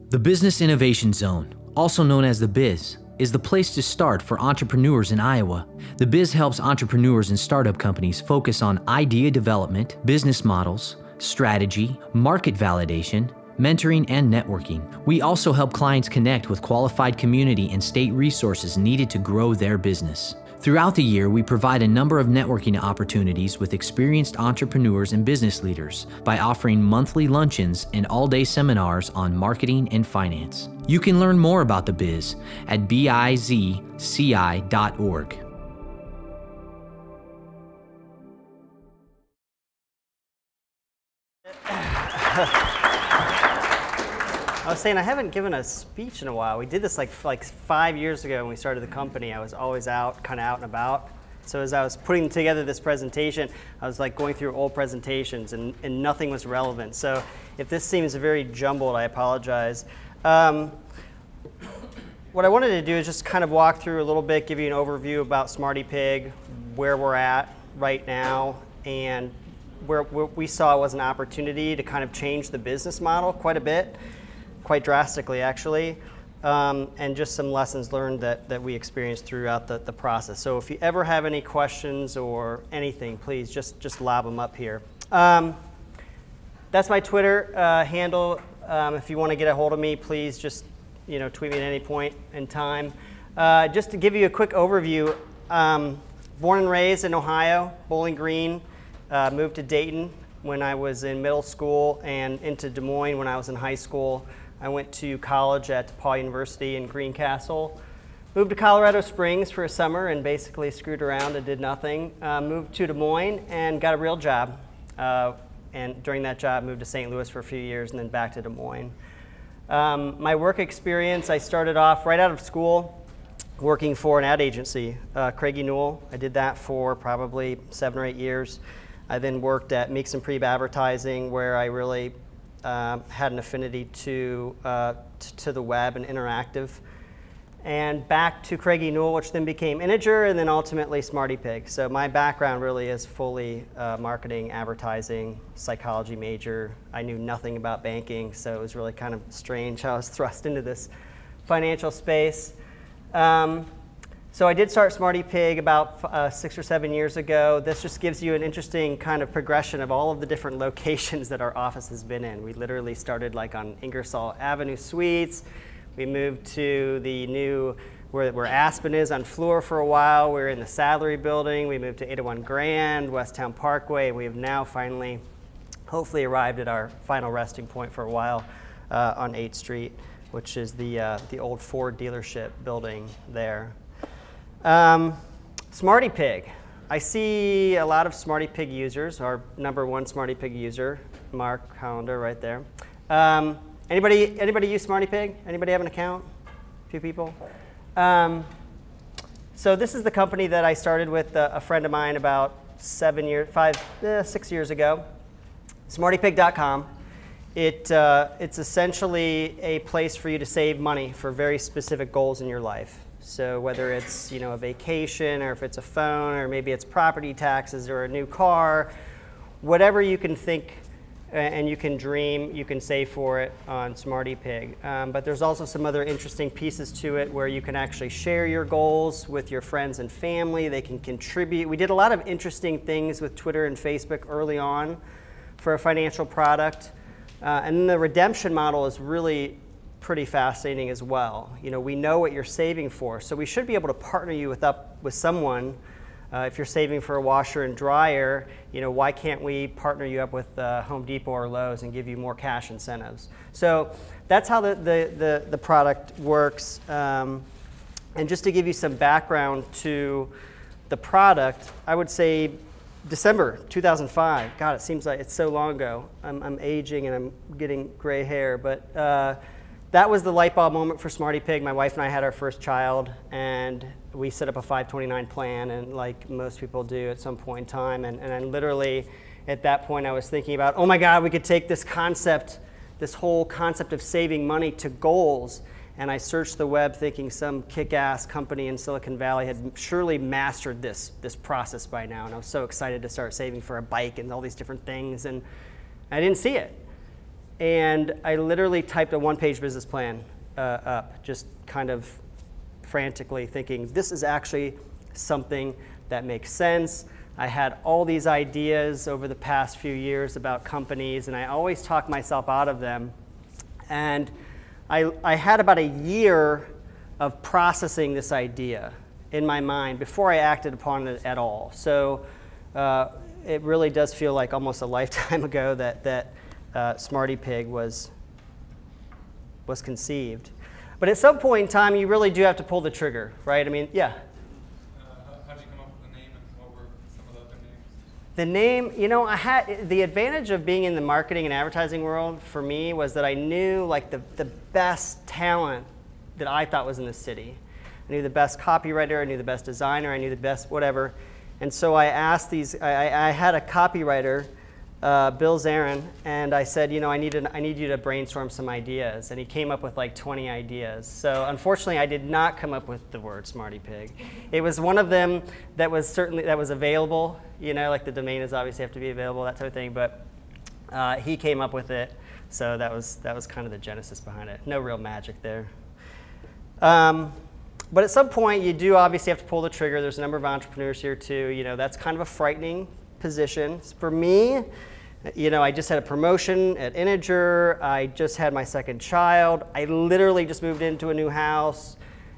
The Business Innovation Zone, also known as the BIZ, is the place to start for entrepreneurs in Iowa. The BIZ helps entrepreneurs and startup companies focus on idea development, business models, strategy, market validation, mentoring, and networking. We also help clients connect with qualified community and state resources needed to grow their business. Throughout the year, we provide a number of networking opportunities with experienced entrepreneurs and business leaders by offering monthly luncheons and all-day seminars on marketing and finance. You can learn more about the BIZ at bizci.org. I was saying I haven't given a speech in a while. We did this like 5 years ago when we started the company. I was always out and about. So as I was putting together this presentation, I was like going through old presentations and nothing was relevant. So if this seems very jumbled, I apologize. What I wanted to do is just kind of walk through a little bit, give you an overview about SmartyPig, where we're at right now, and where we saw was an opportunity to kind of change the business model quite a bit. Quite drastically, actually, and just some lessons learned that we experienced throughout the process. So if you ever have any questions or anything, please just lob them up here. That's my Twitter handle. If you want to get a hold of me, please just tweet me at any point in time. Just to give you a quick overview, born and raised in Ohio, Bowling Green, moved to Dayton when I was in middle school and into Des Moines when I was in high school. I went to college at DePaul University in Greencastle. Moved to Colorado Springs for a summer and basically screwed around and did nothing. Moved to Des Moines and got a real job. And during that job, moved to St. Louis for a few years and then back to Des Moines. My work experience, I started off right out of school working for an ad agency, Craigie Newell. I did that for probably 7 or 8 years. I then worked at Meeks and Preeb Advertising, where I really had an affinity to the web and interactive. And back to Craigie Newell, which then became Integer, and then ultimately SmartyPig. So my background really is fully marketing, advertising, psychology major. I knew nothing about banking, so it was really kind of strange how I was thrust into this financial space. So I did start SmartyPig about 6 or 7 years ago. This just gives you an interesting kind of progression of all of the different locations that our office has been in. We literally started like on Ingersoll Avenue Suites. We moved to the new, where Aspen is on Fleur for a while. We were in the Sadlery building. We moved to 801 Grand, Westtown Parkway. We have now finally, hopefully arrived at our final resting point for a while on 8th Street, which is the old Ford dealership building there. SmartyPig. I see a lot of SmartyPig users. Our #1 SmartyPig user, Mark Hollander, right there. Anybody use SmartyPig? Anybody have an account? A few people. So this is the company that I started with a friend of mine about 6 years ago. SmartyPig.com. It's essentially a place for you to save money for very specific goals in your life. So whether it's a vacation, or if it's a phone, or maybe it's property taxes or a new car, whatever you can think and you can dream, you can save for it on SmartyPig. But there's also some other interesting pieces to it where you can actually share your goals with your friends and family. They can contribute. We did a lot of interesting things with Twitter and Facebook early on for a financial product. And then the redemption model is really pretty fascinating as well. We know what you're saving for, so we should be able to partner you with someone. If you're saving for a washer and dryer, why can't we partner you up with Home Depot or Lowe's and give you more cash incentives? So that's how the product works. And just to give you some background to the product, I would say December 2005. God, it seems like it's so long ago. I'm aging and I'm getting gray hair, but that was the light bulb moment for SmartyPig. My wife and I had our first child, and we set up a 529 plan, and like most people do at some point in time. And I literally, at that point, I was thinking about, oh my God, we could take this concept, this whole concept of saving money to goals. And I searched the web thinking some kick-ass company in Silicon Valley had surely mastered this process by now. And I was so excited to start saving for a bike and all these different things, and I didn't see it. and I literally typed a one-page business plan up, just kind of frantically thinking, this is actually something that makes sense. I had all these ideas over the past few years about companies, and I always talk myself out of them. And I had about a year of processing this idea in my mind before I acted upon it at all. So it really does feel like almost a lifetime ago that SmartyPig was conceived. But at some point in time, you really do have to pull the trigger, right? I mean, yeah? How did you come up with the name, and what were some of the other names? The name, you know, I had the advantage of being in the marketing and advertising world for me was that I knew like the best talent that I thought was in the city. I knew the best copywriter, I knew the best designer, I knew the best whatever. And so I asked these, I had a copywriter, Bill Zarin, and I said, you know, I need you to brainstorm some ideas. And he came up with like 20 ideas. So unfortunately, I did not come up with the word SmartyPig. It was one of them that was available. You know, like the domain is obviously have to be available, that type of thing. But he came up with it. So that was kind of the genesis behind it. No real magic there. But at some point, you do obviously have to pull the trigger. There's a number of entrepreneurs here too. You know, that's kind of a frightening position. For me, you know, I just had a promotion at Integer. I just had my second child. I literally just moved into a new house.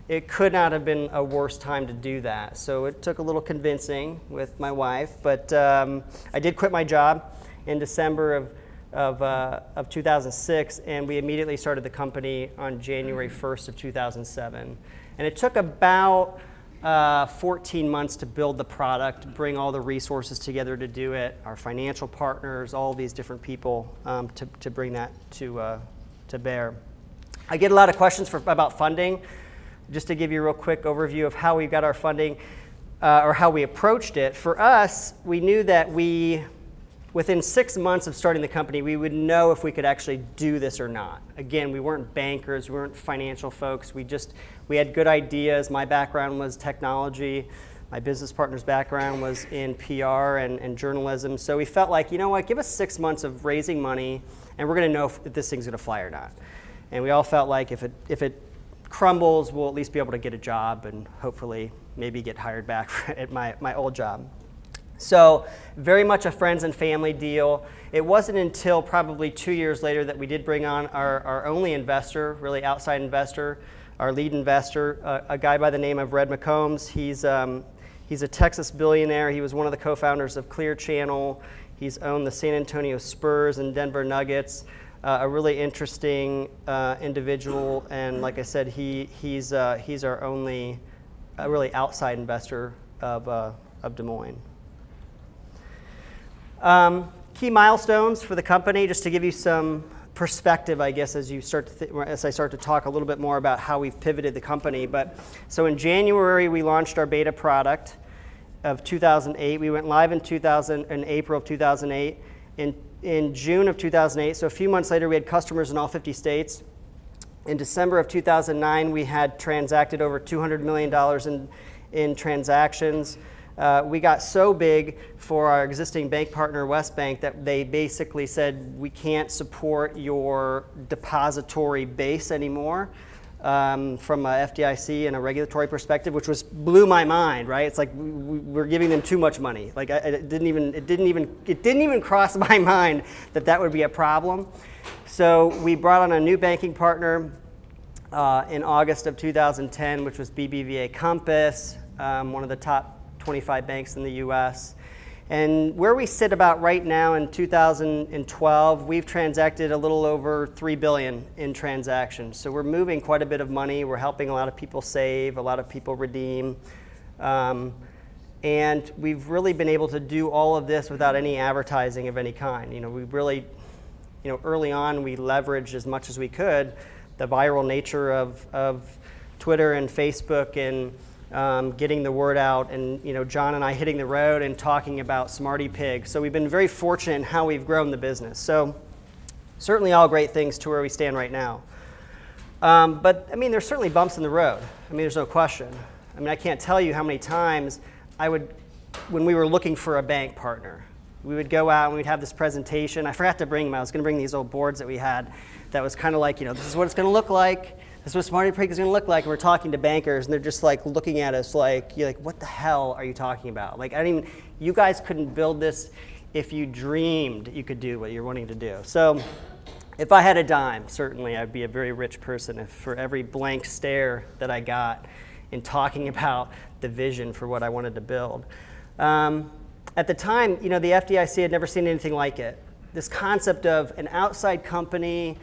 It could not have been a worse time to do that. So it took a little convincing with my wife, but I did quit my job in December of 2006, and we immediately started the company on January 1st of 2007. And it took about 14 months to build the product, bring all the resources together to do it, our financial partners, all these different people to bring that to bear. I get a lot of questions about funding. Just to give you a real quick overview of how we got our funding or how we approached it. For us, we knew that within 6 months of starting the company, we would know if we could actually do this or not. Again, we weren't bankers, we weren't financial folks. We had good ideas. My background was technology. My business partner's background was in PR and journalism. So we felt like, you know what, give us 6 months of raising money, and we're going to know if this thing's going to fly or not. And we all felt like if it crumbles, we'll at least be able to get a job and hopefully maybe get hired back at my old job. So very much a friends and family deal. It wasn't until probably 2 years later that we did bring on our only investor, really outside investor, our lead investor, a guy by the name of Red McCombs. He's a Texas billionaire. He was one of the co-founders of Clear Channel. He's owned the San Antonio Spurs and Denver Nuggets. A really interesting individual, and like I said, he's our only really outside investor of Des Moines. Key milestones for the company, just to give you some perspective, I guess, as I start to talk a little bit more about how we've pivoted the company. But so in January, we launched our beta product of 2008. We went live in April of 2008. In June of 2008, so a few months later, we had customers in all 50 states. In December of 2009, we had transacted over $200 million in transactions. We got so big for our existing bank partner, West Bank, that they basically said, we can't support your depository base anymore from a FDIC and a regulatory perspective, which blew my mind, right? It's like we're giving them too much money. Like it didn't even cross my mind that would be a problem. So we brought on a new banking partner in August of 2010, which was BBVA Compass, one of the top 25 banks in the US. And where we sit about right now in 2012, we've transacted a little over $3 billion in transactions. So we're moving quite a bit of money. We're helping a lot of people save, a lot of people redeem. And we've really been able to do all of this without any advertising of any kind. You know, we really, you know, early on we leveraged as much as we could the viral nature of Twitter and Facebook and getting the word out, and you know, John and I hitting the road and talking about SmartyPig. So we've been very fortunate in how we've grown the business. So certainly all great things to where we stand right now. But I mean, there's certainly bumps in the road. I mean, there's no question. I mean, I can't tell you how many times when we were looking for a bank partner, We would go out and we'd have this presentation. I forgot to bring them. I was going to bring these old boards that we had that was kind of like, this is what it's going to look like. This is what SmartyPig is going to look like. And we're talking to bankers, and they're just like looking at us like, you're like, what the hell are you talking about? Like, you guys couldn't build this if you dreamed you could do what you're wanting to do. So if I had a dime, certainly I'd be a very rich person if for every blank stare that I got in talking about the vision for what I wanted to build. At the time, the FDIC had never seen anything like it. This concept of an outside company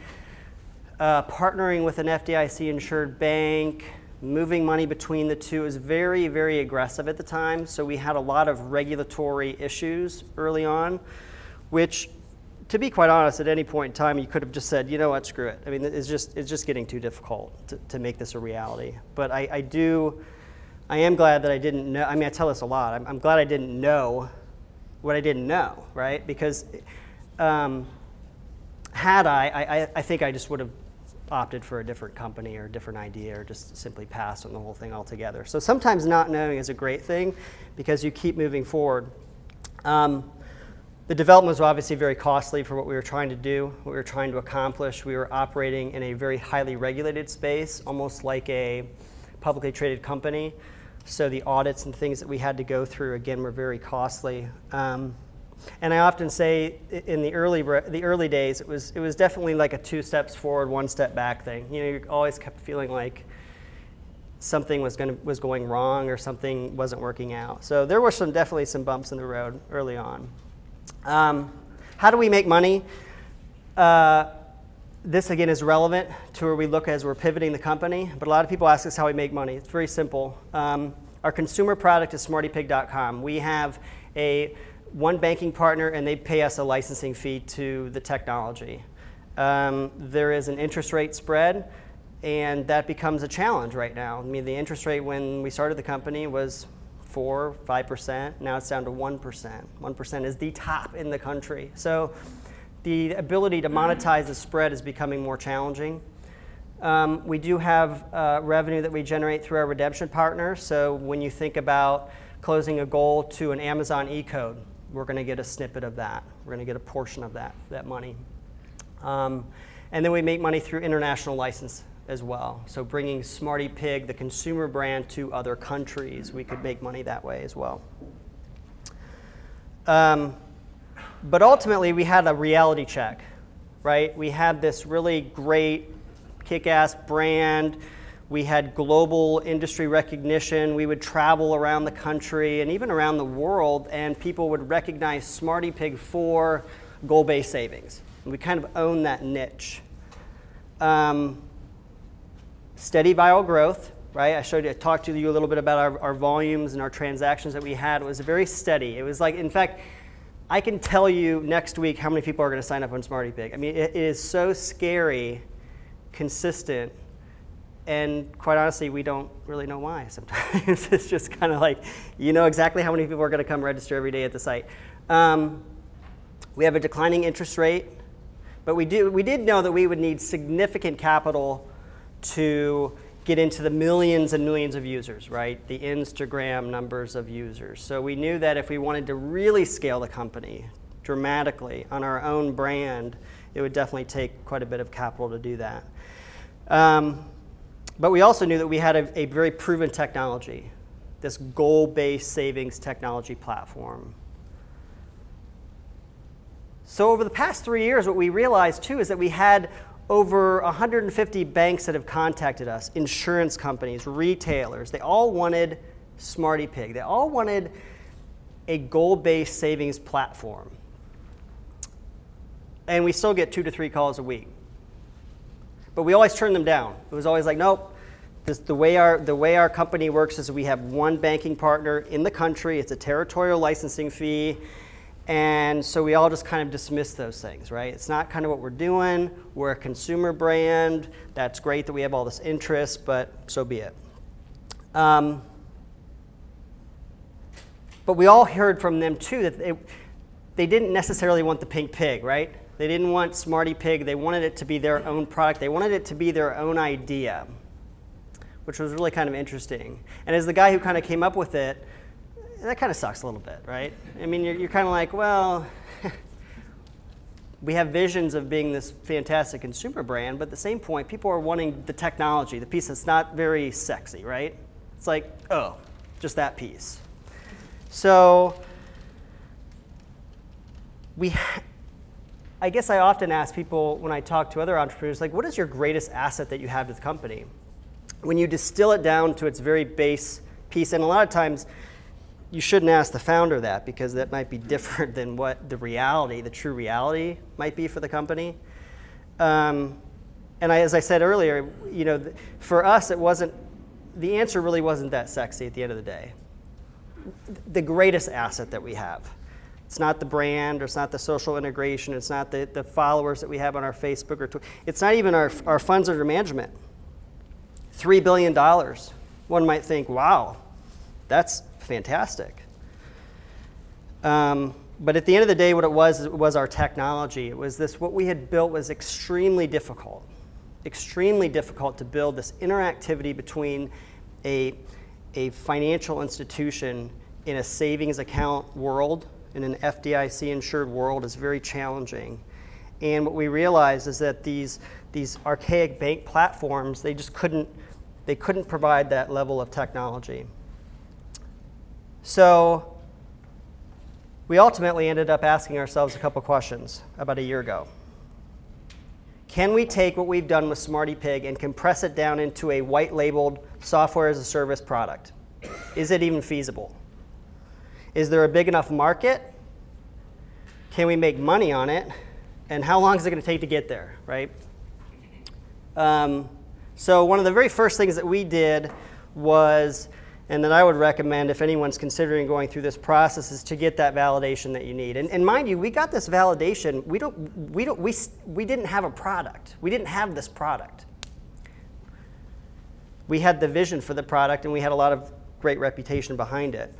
partnering with an FDIC-insured bank, moving money between the two is very, very aggressive at the time. So we had a lot of regulatory issues early on, which, to be quite honest, at any point in time, you could have just said, you know what, screw it. I mean, it's just getting too difficult to make this a reality. But I am glad that I didn't know. I mean, I tell this a lot. I'm glad I didn't know what I didn't know, right? Because had I think I just would have opted for a different company or a different idea or just simply passed on the whole thing altogether. So sometimes not knowing is a great thing because you keep moving forward. The development was obviously very costly for what we were trying to do, what we were trying to accomplish. We were operating in a very highly regulated space, almost like a publicly traded company. So the audits and things that we had to go through, again, were very costly. And I often say in the early days, it was definitely like a 2 steps forward, 1 step back thing. You always kept feeling like something was going wrong or something wasn't working out. So there were definitely some bumps in the road early on. How do we make money? This again is relevant to where we look as we're pivoting the company, but a lot of people ask us how we make money. It's very simple. Our consumer product is SmartyPig.com. We have one banking partner, and they pay us a licensing fee to the technology. There is an interest rate spread, and that becomes a challenge right now. I mean, the interest rate when we started the company was 4, 5%. Now it's down to 1%. 1% is the top in the country. So the ability to monetize the spread is becoming more challenging. We do have revenue that we generate through our redemption partners. So when you think about closing a goal to an Amazon e-code, we're going to get a snippet of that. We're going to get a portion of that money. And then we make money through international license as well. So bringing SmartyPig, the consumer brand, to other countries, we could make money that way as well. But ultimately, we had a reality check, right? We had this really great, kick-ass brand. We had global industry recognition. We would travel around the country and even around the world, and people would recognize SmartyPig for goal-based savings. And we kind of own that niche. Steady viral growth, right? I talked to you a little bit about our volumes and our transactions that we had. It was very steady. It was like, in fact, I can tell you next week how many people are going to sign up on SmartyPig. I mean, it is so scary, consistent, and quite honestly, we don't really know why sometimes. It's just kind of like, you know exactly how many people are going to come register every day at the site. We have a declining interest rate, but we did know that we would need significant capital to get into the millions and millions of users, right? The Instagram numbers of users. So we knew that if we wanted to really scale the company dramatically on our own brand, it would definitely take quite a bit of capital to do that. But we also knew that we had a very proven technology, this goal-based savings technology platform. So over the past 3 years, what we realized too is that we had over 150 banks that have contacted us, insurance companies, retailers. They all wanted SmartyPig. They all wanted a goal-based savings platform. And we still get 2 to 3 calls a week. But we always turn them down. It was always like, nope. The way our company works is we have one banking partner in the country. It's a territorial licensing fee. And so we all just kind of dismiss those things, right? It's not kind of what we're doing. We're a consumer brand. That's great that we have all this interest, but so be it. But we all heard from them too that they didn't necessarily want the pink pig, right? They didn't want SmartyPig. They wanted it to be their own product. They wanted it to be their own idea, which was really kind of interesting. And as the guy who kind of came up with it, that kind of sucks a little bit, right? I mean, you're kind of like, well, we have visions of being this fantastic consumer brand, but at the same point, people are wanting the technology, the piece that's not very sexy, right? It's like, oh, just that piece. So I guess I often ask people when I talk to other entrepreneurs, like, what is your greatest asset that you have to the company? When you distill it down to its very base piece, and a lot of times you shouldn't ask the founder that, because that might be different than what the reality, the true reality might be for the company. And as I said earlier, you know, for us, it wasn't, the answer really wasn't that sexy at the end of the day. The greatest asset that we have. It's not the brand, or it's not the social integration, it's not the followers that we have on our Facebook or Twitter. It's not even our funds under management. $3 billion. One might think, wow, that's fantastic. But at the end of the day, what it was our technology. It was this, what we had built was extremely difficult to build this interactivity between a financial institution in a savings account world, in an FDIC insured world, is very challenging. And what we realized is that these archaic bank platforms, they just couldn't provide that level of technology. So we ultimately ended up asking ourselves a couple questions about a year ago. Can we take what we've done with SmartyPig and compress it down into a white labeled software as a service product? Is it even feasible? Is there a big enough market? Can we make money on it? And how long is it going to take to get there, right? So one of the very first things that we did was, and that I would recommend if anyone's considering going through this process, is to get that validation that you need. And mind you, we got this validation. We didn't have a product. We didn't have this product. We had the vision for the product, and we had a lot of great reputation behind it.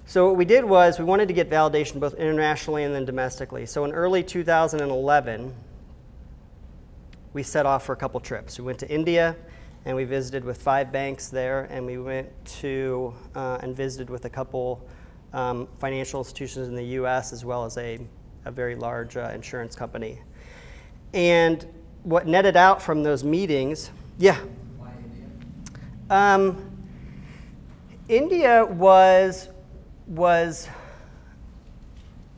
So what we did was we wanted to get validation both internationally and then domestically. So in early 2011, we set off for a couple trips. We went to India, and we visited with 5 banks there, and we went to and visited with a couple financial institutions in the US, as well as a very large insurance company. And what netted out from those meetings, yeah? Why India? India was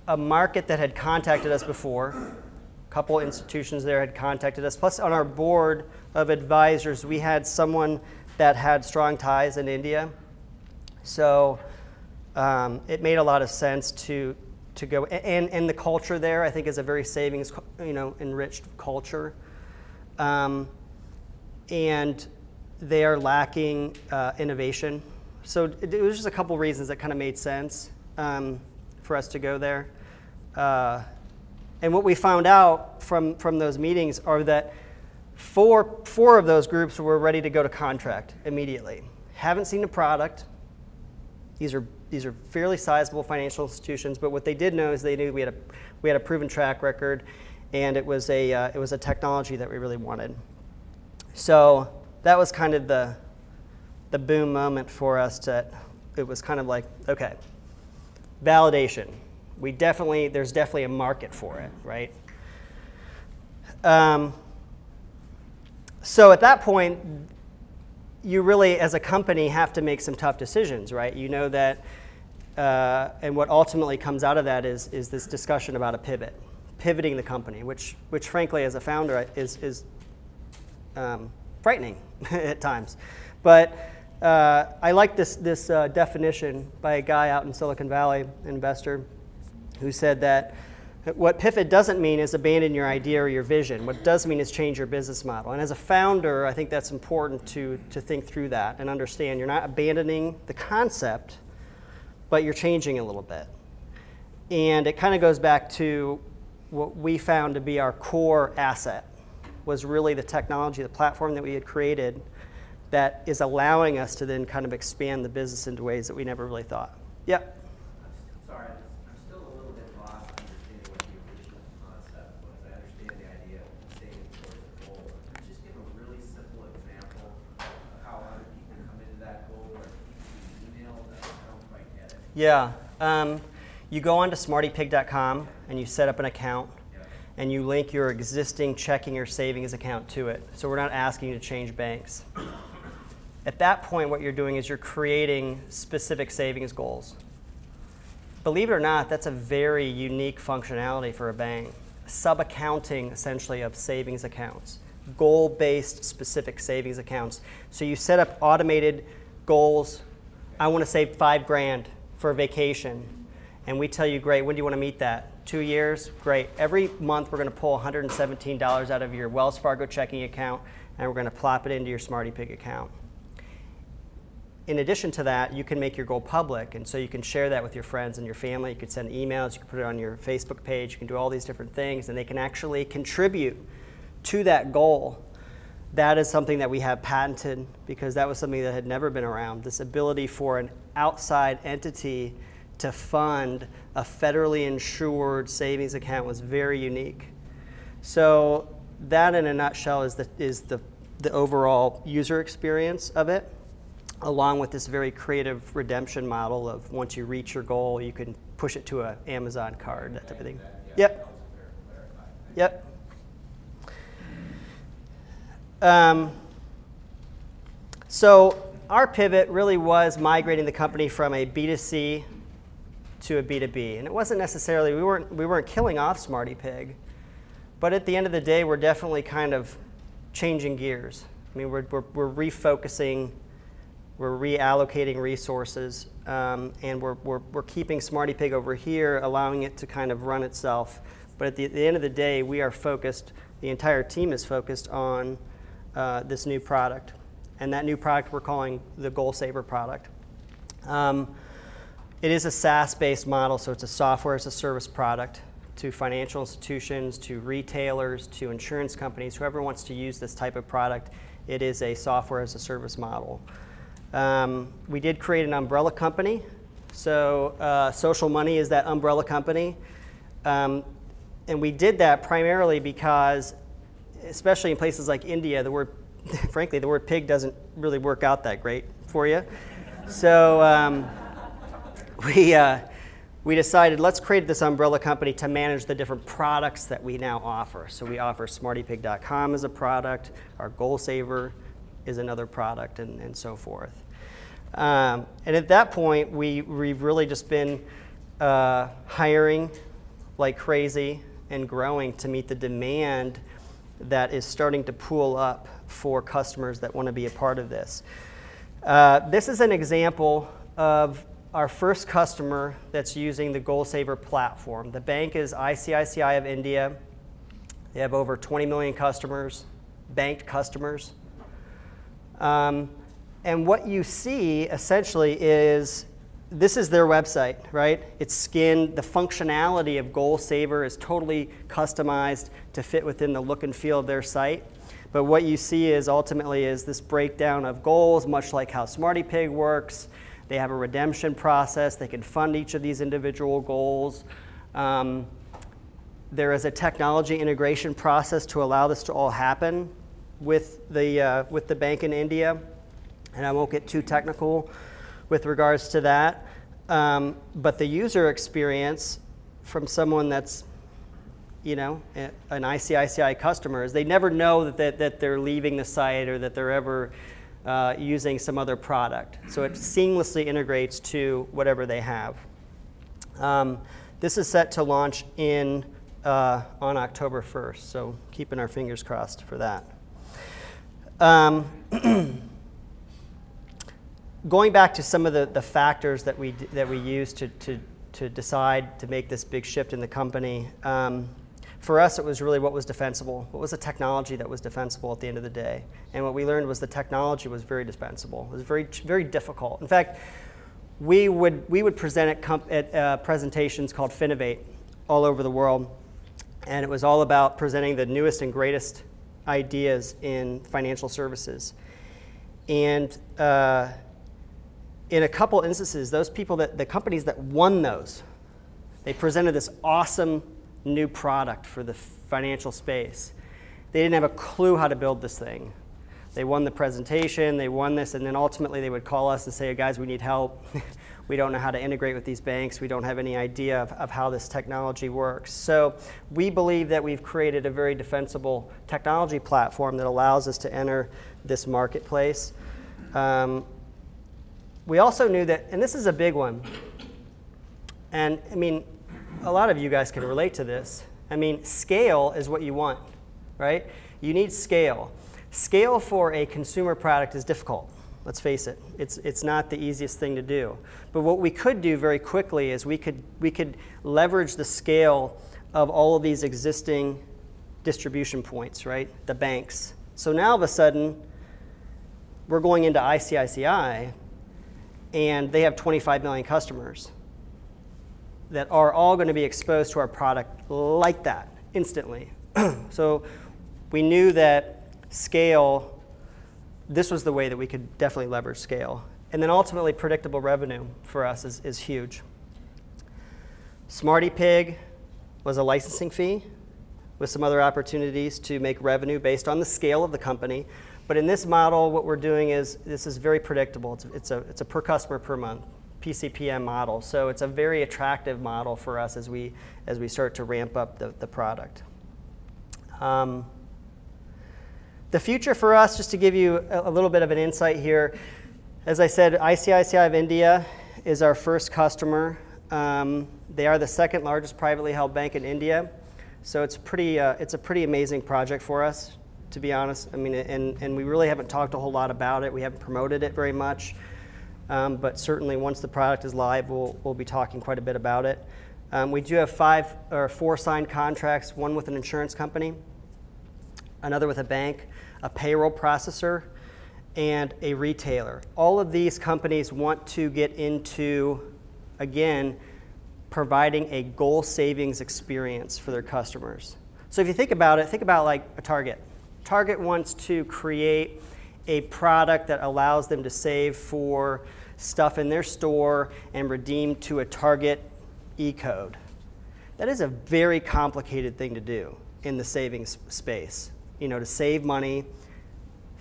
a market that had contacted us before. A couple institutions there had contacted us. Plus, on our board of advisors, we had someone that had strong ties in India. So it made a lot of sense to go. And the culture there, I think, is a very savings, enriched culture. And they are lacking innovation. So it was just a couple reasons that kind of made sense for us to go there. And what we found out from those meetings are that four of those groups were ready to go to contract immediately. Haven't seen a product. These are fairly sizable financial institutions, but what they did know is they knew we had a proven track record, and it was a technology that we really wanted. So that was kind of the boom moment for us. It was kind of like, okay, validation. There's definitely a market for it, right? So at that point, you really, as a company, have to make some tough decisions, right? You know that, and what ultimately comes out of that is this discussion about a pivot, pivoting the company, which frankly, as a founder, is frightening at times. But I like this definition by a guy out in Silicon Valley, an investor, who said that what pivot doesn't mean is abandon your idea or your vision. What it does mean is change your business model. And as a founder, I think that's important to think through that and understand you're not abandoning the concept, but you're changing a little bit. And it kind of goes back to what we found to be our core asset, was really the technology, the platform that we had created that is allowing us to then kind of expand the business into ways that we never really thought. Yep. Sorry, I'm still a little bit lost understanding what the original concept was. I understand the idea of saving towards the goal. Could you just give a really simple example of how other people come into that goal, or email that? I don't quite get it. Yeah. You go onto SmartyPig.com and you set up an account, and you link your existing checking or savings account to it. So we're not asking you to change banks. At that point, what you're doing is you're creating specific savings goals. Believe it or not, that's a very unique functionality for a bank. Sub-accounting, essentially, of savings accounts. Goal-based specific savings accounts. So you set up automated goals. I want to save $5,000 for a vacation. And we tell you, great, when do you want to meet that? 2 years? Great. Every month we're going to pull $117 out of your Wells Fargo checking account, and we're going to plop it into your SmartyPig account. In addition to that, you can make your goal public, and so you can share that with your friends and your family. You can send emails, you can put it on your Facebook page, you can do all these different things, and they can actually contribute to that goal. That is something that we have patented, because that was something that had never been around. This ability for an outside entity to fund a federally insured savings account was very unique. So that, in a nutshell, is the overall user experience of it, along with this very creative redemption model of once you reach your goal, you can push it to an Amazon card, that type of thing. Yep. Yep. So our pivot really was migrating the company from a B2C to a B2B. And it wasn't necessarily, we weren't killing off SmartyPig, but at the end of the day, we're definitely kind of changing gears. I mean, we're refocusing, we're reallocating resources, and we're keeping SmartyPig over here, allowing it to kind of run itself. But at the end of the day, we are focused, the entire team is focused on this new product. And that new product we're calling the Goal Saver product. It is a SaaS-based model, so it's a software as a service product to financial institutions, to retailers, to insurance companies, whoever wants to use this type of product. It is a software as a service model. We did create an umbrella company. So Social Money is that umbrella company. And we did that primarily because, especially in places like India, the word, frankly, the word pig doesn't really work out that great for you. So we decided, let's create this umbrella company to manage the different products that we now offer. So we offer SmartyPig.com as a product, our Goal Saver is another product, and so forth. And at that point, we've really just been hiring like crazy and growing to meet the demand that is starting to pool up for customers that want to be a part of this. This is an example of our first customer that's using the Goal Saver platform. The bank is ICICI of India. They have over 20 million customers, banked customers. And what you see essentially is, this is their website, right? It's skinned. The functionality of Goal Saver is totally customized to fit within the look and feel of their site. But what you see is ultimately is this breakdown of goals, much like how SmartyPig works. They have a redemption process. They can fund each of these individual goals. There is a technology integration process to allow this to all happen with the bank in India. And I won't get too technical with regards to that. But the user experience from someone that's, you know, an ICICI customer is they never know that they're leaving the site or that they're ever using some other product. So it seamlessly integrates to whatever they have. This is set to launch on October 1st, so keeping our fingers crossed for that. Going back to some of the factors that we used to decide to make this big shift in the company, for us it was really what was defensible. What was the technology that was defensible at the end of the day? And what we learned was the technology was very defensible. It was very, very difficult. In fact, we would present at presentations called Finovate all over the world, and it was all about presenting the newest and greatest ideas in financial services. And in a couple instances, those people, the companies that won those, they presented this awesome new product for the financial space. They didn't have a clue how to build this thing. They won the presentation, they won this, and then ultimately they would call us and say, guys, we need help. We don't know how to integrate with these banks. We don't have any idea of how this technology works. So we believe that we've created a very defensible technology platform that allows us to enter this marketplace. We also knew that, and this is a big one, and I mean, a lot of you guys can relate to this. I mean, scale is what you want, right? You need scale. Scale for a consumer product is difficult. Let's face it, it's not the easiest thing to do. But what we could do very quickly is we could leverage the scale of all of these existing distribution points, right? The banks. So now all of a sudden, we're going into ICICI, and they have 25 million customers that are all going to be exposed to our product like that, instantly. So we knew that scale, this was the way that we could definitely leverage scale. And then ultimately, predictable revenue for us is huge. SmartyPig was a licensing fee with some other opportunities to make revenue based on the scale of the company. But in this model, what we're doing is, this is very predictable. It's a per customer per month, PCPM model. So it's a very attractive model for us as we start to ramp up the product. The future for us, just to give you a little bit of an insight here, as I said, ICICI of India is our first customer. They are the second largest privately held bank in India. So it's a pretty amazing project for us, to be honest. I mean, and we really haven't talked a whole lot about it. We haven't promoted it very much. But certainly once the product is live, we'll be talking quite a bit about it. We do have 4 signed contracts, one with an insurance company, another with a bank, a payroll processor, and a retailer. All of these companies want to get into, again, providing a goal savings experience for their customers. So if you think about it, think about like a Target. Target wants to create a product that allows them to save for stuff in their store and redeem to a Target E-code. That is a very complicated thing to do in the savings space. You know, to save money,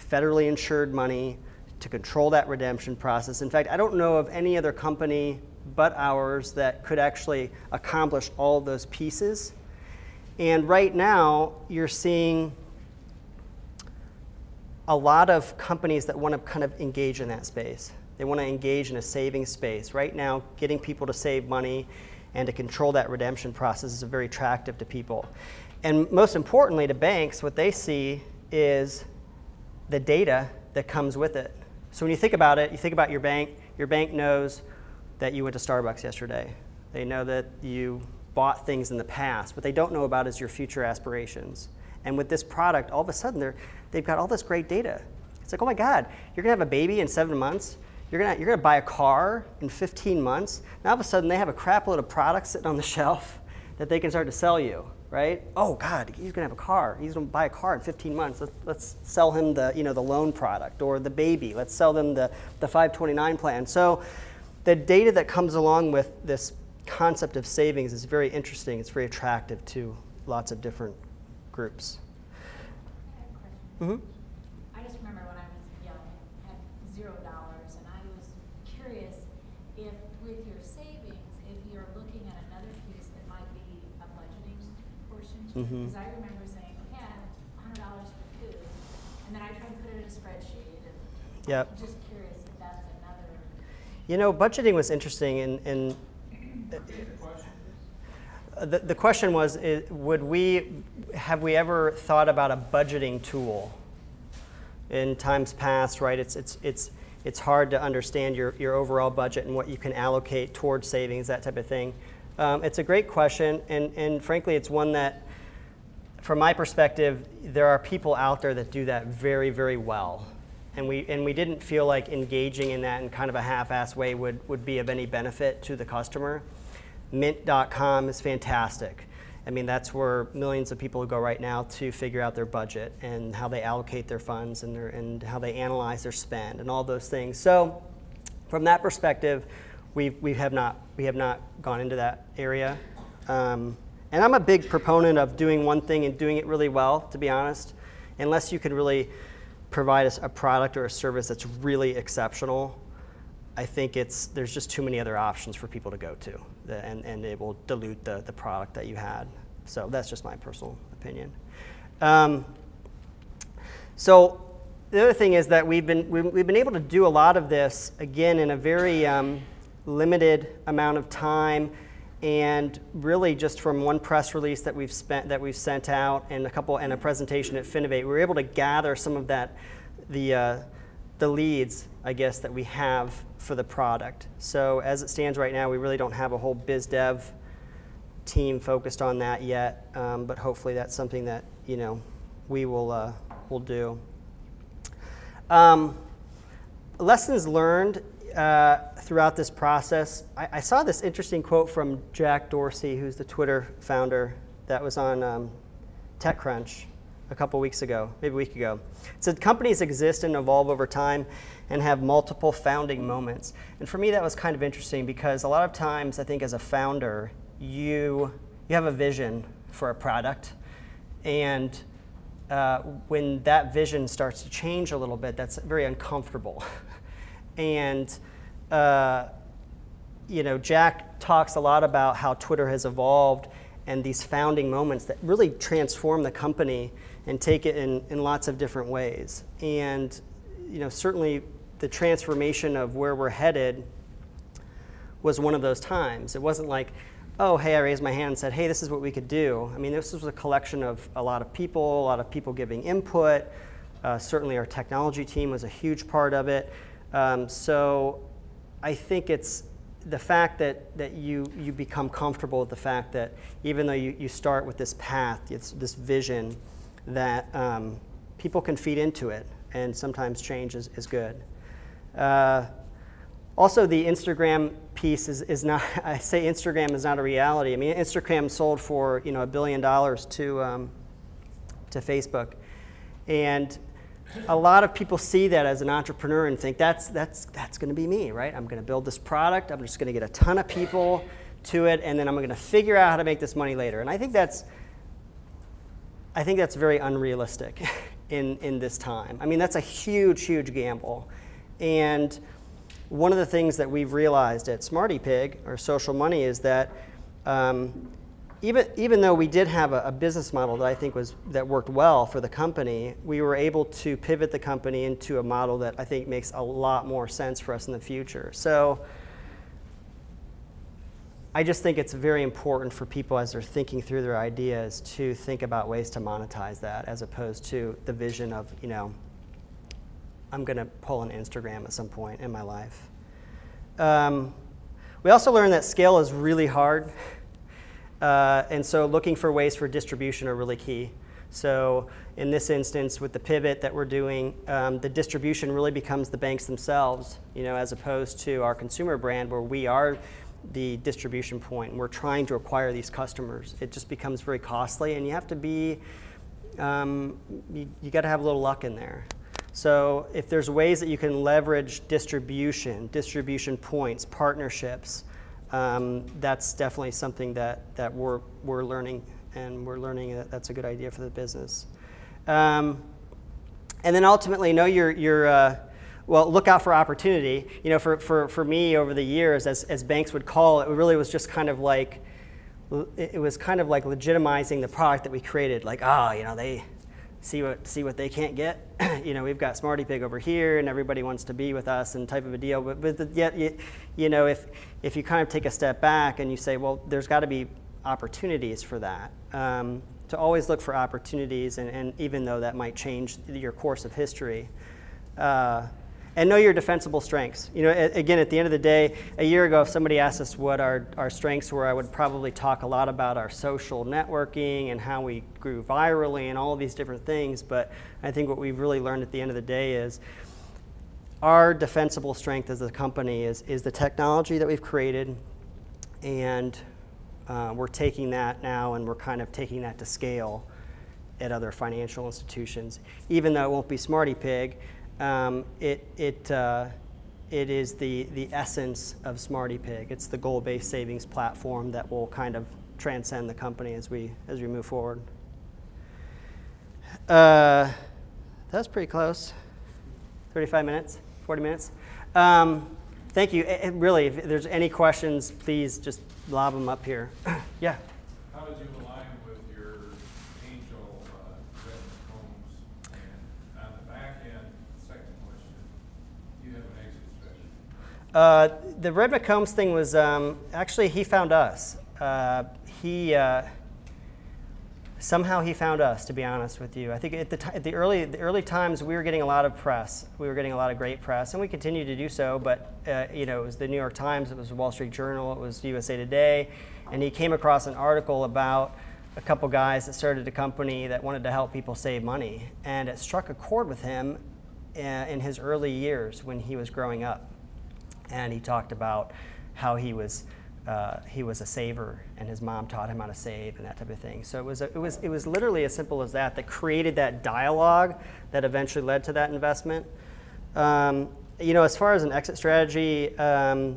federally insured money, to control that redemption process. In fact, I don't know of any other company but ours that could actually accomplish all of those pieces. And right now, you're seeing a lot of companies that want to kind of engage in that space. They want to engage in a savings space. Right now, getting people to save money and to control that redemption process is very attractive to people. And most importantly to banks, what they see is the data that comes with it. So when you think about it, you think about your bank knows that you went to Starbucks yesterday. They know that you bought things in the past. What they don't know about is your future aspirations. And with this product, all of a sudden, they've got all this great data. It's like, oh my God, you're gonna have a baby in 7 months. You're gonna buy a car in 15 months. Now all of a sudden, they have a crap load of products sitting on the shelf that they can start to sell you, right? Oh God, he's gonna have a car. He's gonna buy a car in 15 months. Let's sell him the loan product or the baby. Let's sell them the 529 plan. So the data that comes along with this concept of savings is very interesting. It's very attractive to lots of different groups. I have a question. I just remember when I was young, had $0, and I was curious if with your savings, if you're looking at another piece that might be a budgeting portion, because I remember saying, okay, I have $100 for food, and then I try and put it in a spreadsheet, and Yep. I'm just curious if that's another. You know, budgeting was interesting, and the question was, have we ever thought about a budgeting tool? In times past, right, it's hard to understand your overall budget and what you can allocate towards savings, that type of thing. It's a great question, and frankly, it's one that, from my perspective, there are people out there that do that very, very well. And we didn't feel like engaging in that in kind of a half-assed way would be of any benefit to the customer. Mint.com is fantastic. I mean, that's where millions of people go right now to figure out their budget and how they allocate their funds and how they analyze their spend and all those things. So from that perspective, we have not gone into that area. And I'm a big proponent of doing one thing and doing it really well, to be honest. Unless you can really provide us a product or a service that's really exceptional, I think there's just too many other options for people to go to, and it will dilute the product that you had. So that's just my personal opinion. So the other thing is that we've been able to do a lot of this, again, in a very limited amount of time, and really just from one press release that we've sent out and a presentation at Finovate, we were able to gather some of the leads, I guess, that we have for the product. So as it stands right now, we really don't have a whole biz dev team focused on that yet, but hopefully that's something that we will do. Lessons learned throughout this process. I saw this interesting quote from Jack Dorsey, who's the Twitter founder, that was on TechCrunch a couple weeks ago, maybe a week ago. It said, companies exist and evolve over time and have multiple founding moments. And for me, that was kind of interesting, because a lot of times, I think as a founder, you have a vision for a product, and when that vision starts to change a little bit, that's very uncomfortable. And Jack talks a lot about how Twitter has evolved and these founding moments that really transform the company and take it in lots of different ways. And certainly the transformation of where we're headed was one of those times. It wasn't like, oh, hey, I raised my hand and said, hey, this is what we could do. I mean, this was a collection of a lot of people giving input. Certainly our technology team was a huge part of it. So I think it's the fact that you become comfortable with the fact that even though you start with this path, it's this vision, that people can feed into it, and sometimes change is good. Also, the Instagram piece is not, I say Instagram is not a reality. I mean, Instagram sold for $1 billion to Facebook. And a lot of people see that as an entrepreneur and think that's going to be me, right? I'm going to build this product. I'm just going to get a ton of people to it, and then I'm going to figure out how to make this money later. And I think that's very unrealistic in this time. I mean, that's a huge, huge gamble. And one of the things that we've realized at SmartyPig, or Social Money, is that even though we did have a business model that I think that worked well for the company, we were able to pivot the company into a model that I think makes a lot more sense for us in the future. So I just think it's very important for people, as they're thinking through their ideas, to think about ways to monetize that, as opposed to the vision of, I'm going to pull an Instagram at some point in my life. We also learned that scale is really hard. And so looking for ways for distribution are really key. So in this instance, with the pivot that we're doing, the distribution really becomes the banks themselves, as opposed to our consumer brand, where we are the distribution point and we're trying to acquire these customers. It just becomes very costly, and you have to be, you got to have a little luck in there. So if there's ways that you can leverage distribution points, partnerships, that's definitely something that we're learning, and we're learning that that's a good idea for the business. And then ultimately, well, look out for opportunity. For me over the years, as banks would call it, it really was just kind of like, it was kind of like legitimizing the product that we created. Like, they see what they can't get. We've got SmartyPig over here, and everybody wants to be with us, and type of a deal. But yet, if you kind of take a step back and you say, well, there's got to be opportunities for that. To always look for opportunities, and even though that might change your course of history. And know your defensible strengths. Again, at the end of the day, a year ago, if somebody asked us what our strengths were, I would probably talk a lot about our social networking and how we grew virally and all of these different things. But I think what we've really learned at the end of the day is our defensible strength as a company is the technology that we've created, and we're taking that now, and we're kind of taking that to scale at other financial institutions. Even though it won't be SmartyPig, it is the essence of SmartyPig. It's the goal-based savings platform that will kind of transcend the company as we move forward. That's pretty close. 35 minutes, 40 minutes. Thank you. Really, if there's any questions, please just lob them up here. Yeah. How did you align with your angel Redmond Homes? And on the back end, second question, do you have an exit strategy? The Redmond Combs thing was actually he found us. Somehow he found us, to be honest with you. I think at the early times we were getting a lot of press. We were getting a lot of great press, and we continue to do so. But you know, it was the New York Times, it was the Wall Street Journal, it was USA Today, and he came across an article about a couple guys that started a company that wanted to help people save money, and it struck a chord with him in his early years when he was growing up, and he talked about how he was a saver, and his mom taught him how to save and that type of thing. So it was literally as simple as that created that dialogue that eventually led to that investment. You know, as far as an exit strategy, do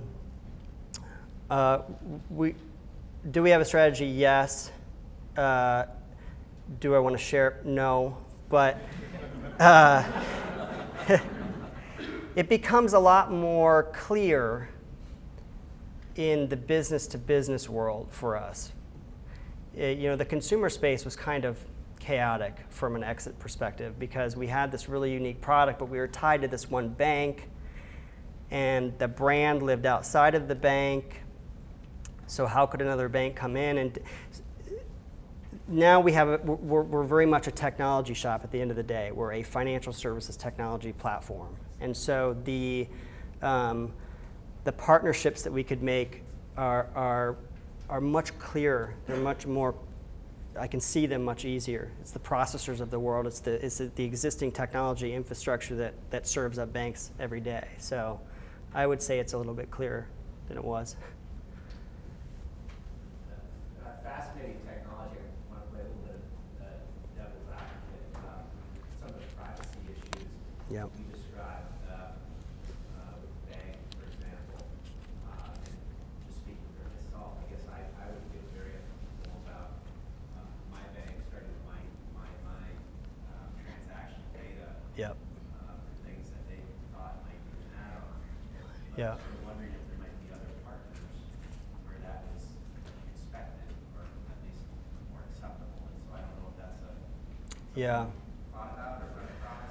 we have a strategy? Yes. Do I want to share? No. But it becomes a lot more clear in the business-to-business world for us. You know, the consumer space was kind of chaotic from an exit perspective because we had this really unique product, but we were tied to this one bank, and the brand lived outside of the bank. So how could another bank come in? And now we're very much a technology shop at the end of the day. We're a financial services technology platform. And so the partnerships that we could make are much clearer. They're much more, I can see them much easier. It's the processors of the world. It's the existing technology infrastructure that serves up banks every day. So I would say it's a little bit clearer than it was. Fascinating technology. I want to play a little bit of devil's advocate. Some of the privacy issues Yep. you described with the bank, for example. And just speaking for myself, I guess I would feel very uncomfortable about my bank starting to mine my transaction data Yep. for things that they thought might be an add-on. Yeah. I'm wondering if there might be other partners where that is expected or at least more acceptable. And so I don't know if that's Yeah. thought about or run across.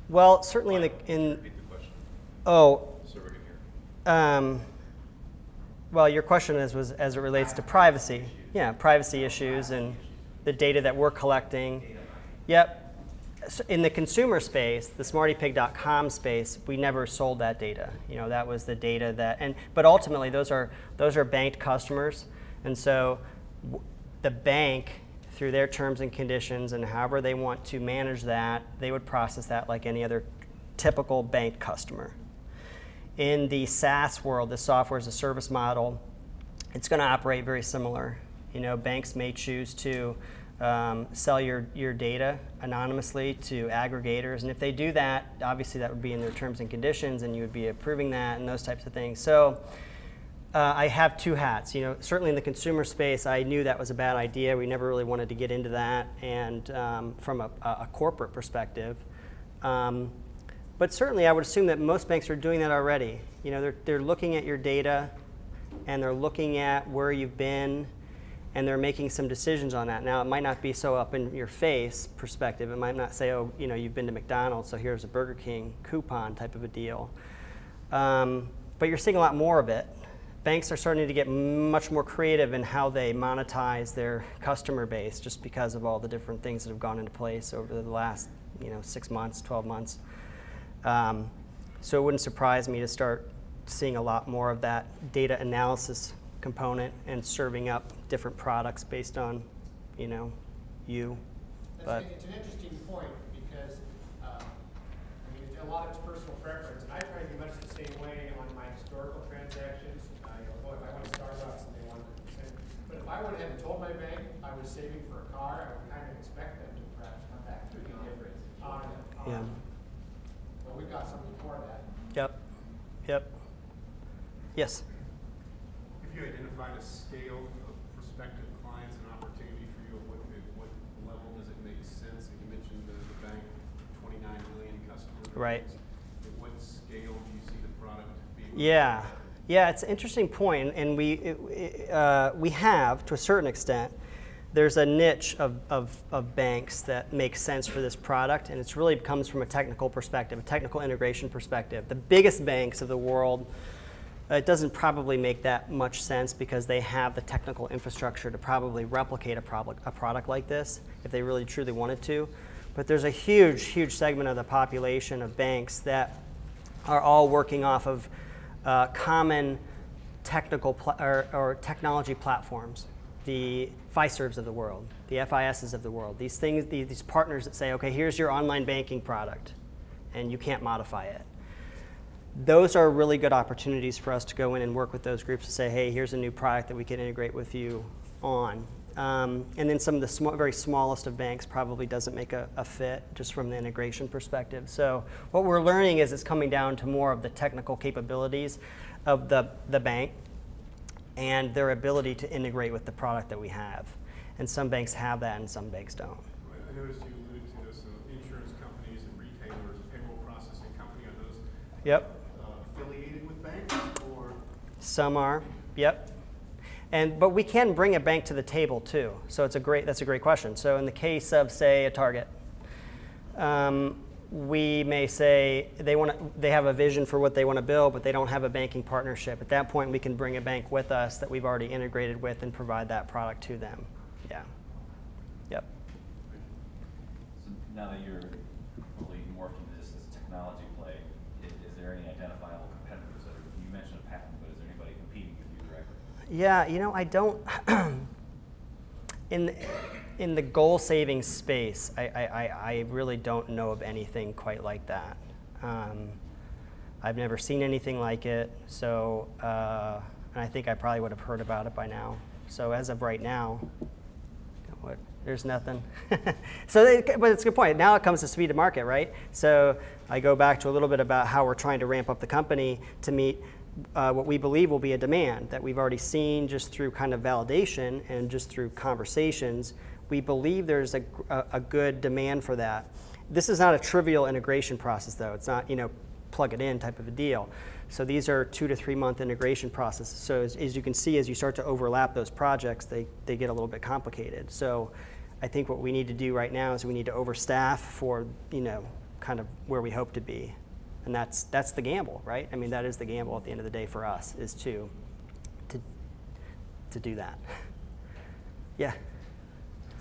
Well, certainly Repeat the question oh, so we can hear. well, your question was as it relates to privacy. Yeah, privacy issues and the data that we're collecting. Yep. So in the consumer space, the SmartyPig.com space, we never sold that data. You know, that was the data but ultimately those are banked customers, and so the bank, through their terms and conditions and however they want to manage that, they would process that like any other typical bank customer. In the SaaS world, the software as a service model, it's going to operate very similar. You know, banks may choose to sell your data anonymously to aggregators, and if they do that, obviously that would be in their terms and conditions, and you would be approving that and those types of things. So I have two hats. You know, certainly in the consumer space, I knew that was a bad idea. We never really wanted to get into that, and from a corporate perspective. But certainly, I would assume that most banks are doing that already. You know, they're looking at your data, and they're looking at where you've been, and they're making some decisions on that. Now, it might not be so up in your face perspective. It might not say, oh, you know, you've been to McDonald's, so here's a Burger King coupon type of a deal. But you're seeing a lot more of it. Banks are starting to get much more creative in how they monetize their customer base, just because of all the different things that have gone into place over the last 6 months, 12 months. So it wouldn't surprise me to start seeing a lot more of that data analysis component and serving up different products based on, you. But it's an interesting point because I mean, a lot of it's personal preference, and I try to be much the same way on my historical transactions. If I went to Starbucks and they wanted to send, but if I would have told my bank I was saving for a car, I would kind of expect them to perhaps come back to me yeah. Well, we've got something for that. Yep. Yes. If you identified a scale of prospective clients and opportunity for you, at what level does it make sense? And you mentioned the bank, 29 million customers. Right. At Yeah, yeah, it's an interesting point, and we have, to a certain extent, there's a niche of banks that make sense for this product, and it really comes from a technical perspective, a technical integration perspective. The biggest banks of the world, it doesn't probably make that much sense because they have the technical infrastructure to probably replicate a product like this if they really truly wanted to. But there's a huge, huge segment of the population of banks that are all working off of common technical or technology platforms, the Fiservs of the world, the FISs of the world, these things, these partners that say, okay, here's your online banking product, and you can't modify it. Those are really good opportunities for us to go in and work with those groups to say, hey, here's a new product that we can integrate with you on. And then some of the very smallest of banks probably doesn't make a fit just from the integration perspective. So what we're learning is it's coming down to more of the technical capabilities of the bank and their ability to integrate with the product that we have. And some banks have that and some banks don't. I noticed you alluded to this, insurance companies and retailers, payroll processing company, are those Yep. Affiliated with banks, or? Some are, yep. But we can bring a bank to the table too. So that's a great question. So in the case of, say, a Target, we may say they have a vision for what they want to build, but they don't have a banking partnership. At that point, we can bring a bank with us that we've already integrated with and provide that product to them. Yeah. Yep. So now that you're fully morphed into this technology play, is there any identifiable competitors that are, you mentioned a patent, but is there anybody competing with you directly? Yeah, you know, I don't. In the goal saving space, I really don't know of anything quite like that. I've never seen anything like it, so and I think I probably would have heard about it by now. So as of right now, there's nothing. But it's a good point. Now it comes to speed to market, right? So I go back to a little bit about how we're trying to ramp up the company to meet what we believe will be a demand that we've already seen just through kind of validation and just through conversations. We believe there's a good demand for that. This is not a trivial integration process, though. It's not, plug it in type of a deal. So these are 2 to 3 month integration processes. So as you can see, as you start to overlap those projects, they get a little bit complicated. So I think what we need to do right now is we need to overstaff for, kind of where we hope to be. And that's the gamble, right? I mean, that is the gamble at the end of the day for us, is to do that. Yeah.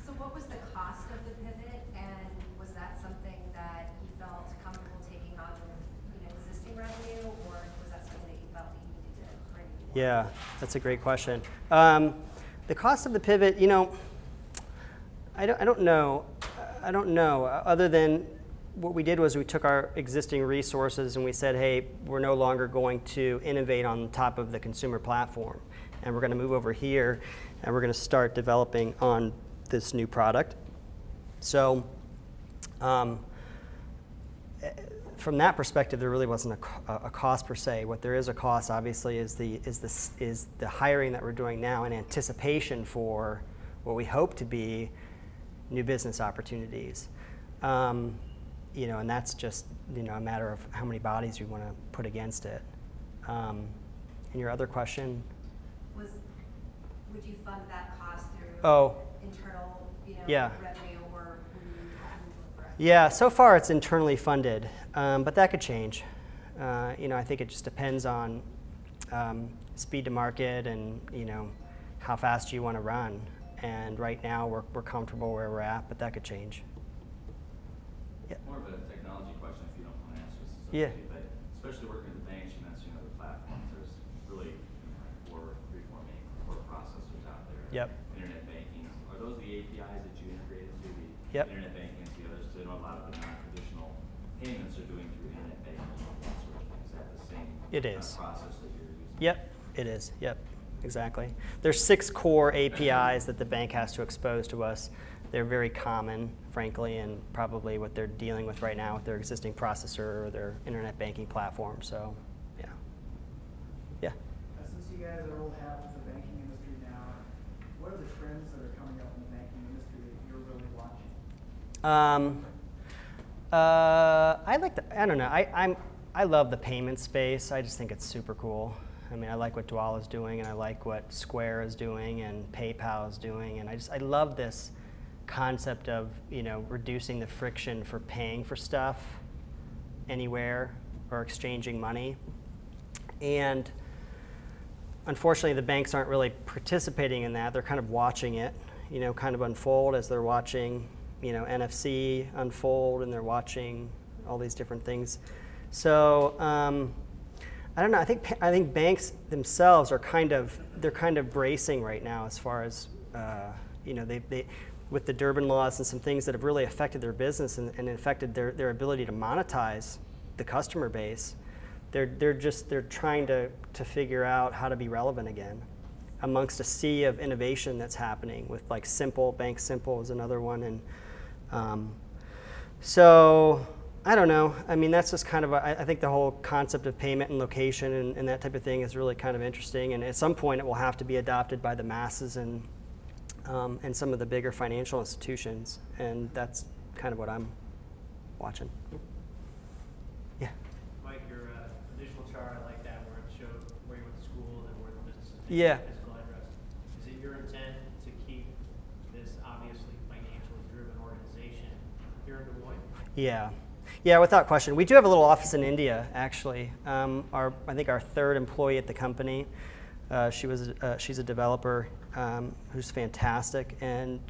So what was the cost of the pivot, and was that something that you felt comfortable taking on with existing revenue, or was that something that you felt that you needed to bring more? Yeah, that's a great question. The cost of the pivot, I don't know. I don't know, other than what we did was we took our existing resources and we said, hey, we're no longer going to innovate on top of the consumer platform. And we're going to move over here and we're going to start developing on this new product. So from that perspective, there really wasn't a cost per se. What there is a cost, obviously, is the hiring that we're doing now in anticipation for what we hope to be new business opportunities. And that's just a matter of how many bodies we want to put against it. And your other question? Would you fund that cost through internal revenue, or would you have to look for it? Yeah, so far it's internally funded, but that could change. I think it just depends on speed to market and how fast you want to run. And right now we're comfortable where we're at, but that could change. Yeah. More of a technology question, if you don't want to answer this. Yeah. Okay, but especially working with the banks, you mentioned the platforms. There's really three, four main core processors out there. Yep. Internet banking. Are those the APIs that you integrate into the Yep. internet banking and the others? So I know a lot of the non-traditional payments are doing through internet banking and that sort of thing. Is that the same process that you're using? Yep, it is. Yep, exactly. There's 6 core APIs that the bank has to expose to us. They're very common, frankly, and probably what they're dealing with right now with their existing processor or their internet banking platform. So, yeah. Yeah. Since you guys are old hat with the banking industry now, what are the trends that are coming up in the banking industry that you're really watching? I don't know. I love the payment space. I just think it's super cool. I mean, I like what Dwala is doing, and I like what Square is doing, and PayPal is doing, and I love this concept of, you know, reducing the friction for paying for stuff anywhere or exchanging money. And unfortunately, the banks aren't really participating in that. They're kind of watching it, you know, kind of unfold as they're watching, you know, NFC unfold, and they're watching all these different things. So I don't know. I think banks themselves are they're kind of bracing right now as far as you know, they with the Durbin laws and some things that have really affected their business and affected their ability to monetize the customer base. They're trying to figure out how to be relevant again amongst a sea of innovation that's happening with, like, Simple. Bank Simple is another one, and so I don't know. I mean, that's just kind of I think the whole concept of payment and location and that type of thing is really kind of interesting, and at some point it will have to be adopted by the masses and some of the bigger financial institutions, and that's kind of what I'm watching. Yeah. Mike, your initial chart, I like that, where it showed where you went to school and where the business is based, Yeah. physical address. Is it your intent to keep this obviously financially driven organization here in Des Moines? Yeah. Yeah, without question. We do have a little office in India, actually. I think our third employee at the company, she's a developer who's fantastic. And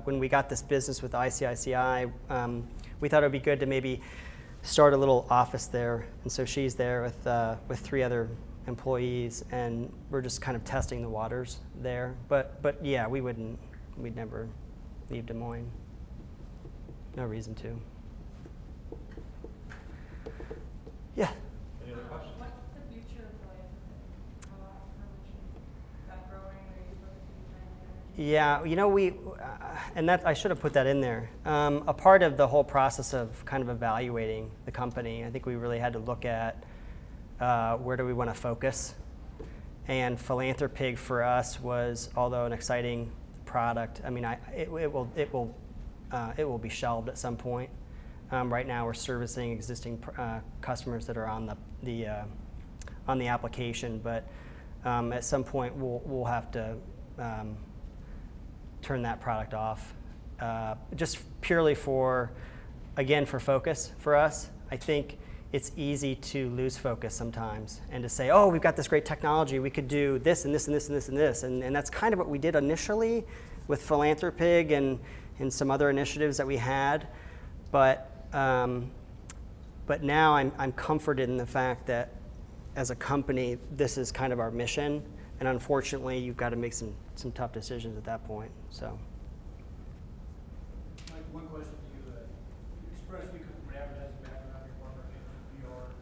when we got this business with ICICI, we thought it would be good to maybe start a little office there. And so she's there with 3 other employees, and we're just kind of testing the waters there. But yeah, we'd never leave Des Moines. No reason to. Yeah. Any other questions? What's the future of Philanthropy? How much is that growing? Are you looking to be Yeah, you know, and that I should have put that in there. A part of the whole process of kind of evaluating the company, I think we really had to look at where do we want to focus. And PhilanthroPig for us was, although an exciting product, I mean, it will be shelved at some point. Right now, we're servicing existing customers that are on the application, but at some point, we'll have to turn that product off, just purely for focus for us. I think it's easy to lose focus sometimes and to say, oh, we've got this great technology, we could do this and this and this and this and this, and that's kind of what we did initially with PhilanthroPig and some other initiatives that we had, but now I'm comforted in the fact that as a company, this is kind of our mission, and unfortunately, you've got to make some tough decisions at that point. So. Mike, one question for you. You expressed you come from an advertising background, your partner came from PR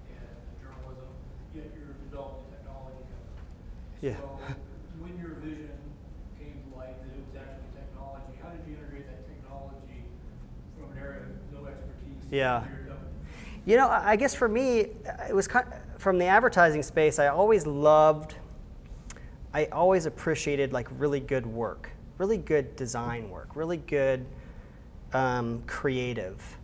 and journalism, yet you're developing technology company. Yeah. So when your vision came to light that it was actually technology, how did you integrate that technology from an area of no expertise? Yeah. into your company? You know, I guess for me, it was from the advertising space. I always appreciated, like, really good work, really good design work, really good creative,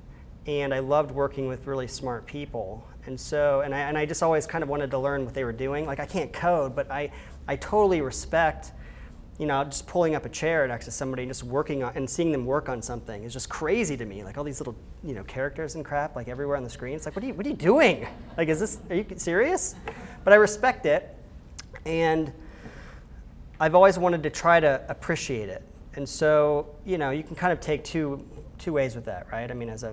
and I loved working with really smart people. And so, and I just always kind of wanted to learn what they were doing. Like, I can't code, but I totally respect, you know, just pulling up a chair next to somebody and just working on and seeing them work on something is just crazy to me. Like, all these little, you know, characters and crap, like, everywhere on the screen. It's like, what are you doing? Like, are you serious? But I respect it, and I've always wanted to try to appreciate it. And so, you know, you can kind of take two ways with that, right? I mean, as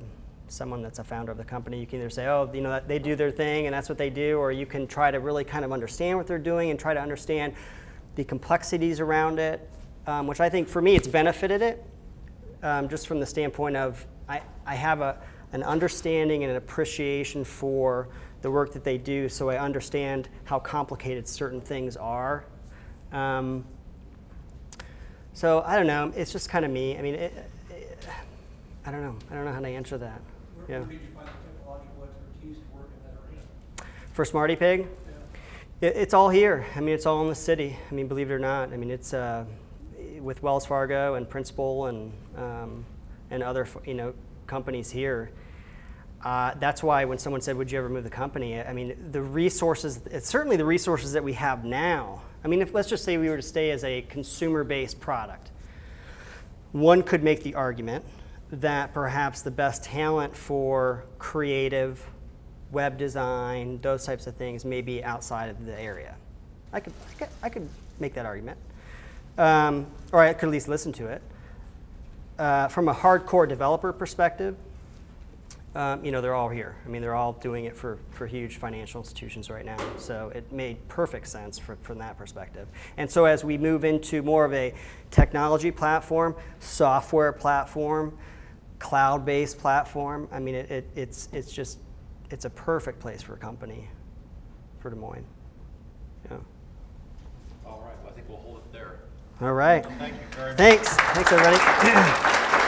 someone that's a founder of the company, you can either say, oh, you know, they do their thing and that's what they do, or you can try to really kind of understand what they're doing and try to understand the complexities around it, which I think for me it's benefited it, just from the standpoint of I have an understanding and an appreciation for the work that they do, so I understand how complicated certain things are. So I don't know, it's just kind of me. I mean, I don't know how to answer that. Where did you find the technological expertise to work in that arena? For SmartyPig? Yeah. It's all here. I mean, it's all in the city. I mean, believe it or not. I mean, it's with Wells Fargo and Principal and other, you know, companies here. That's why when someone said, would you ever move the company? I mean, the resources, it's certainly the resources that we have now. I mean, let's just say we were to stay as a consumer-based product. One could make the argument that perhaps the best talent for creative, web design, those types of things may be outside of the area. I could make that argument. Or I could at least listen to it. From a hardcore developer perspective, you know, they're all here. I mean, they're all doing it for huge financial institutions right now. So it made perfect sense from that perspective. And so as we move into more of a technology platform, software platform, cloud-based platform, I mean, it's a perfect place for a company for Des Moines. Yeah. All right, well, I think we'll hold it there. All right. Thank you very much. Thanks. Thanks, everybody.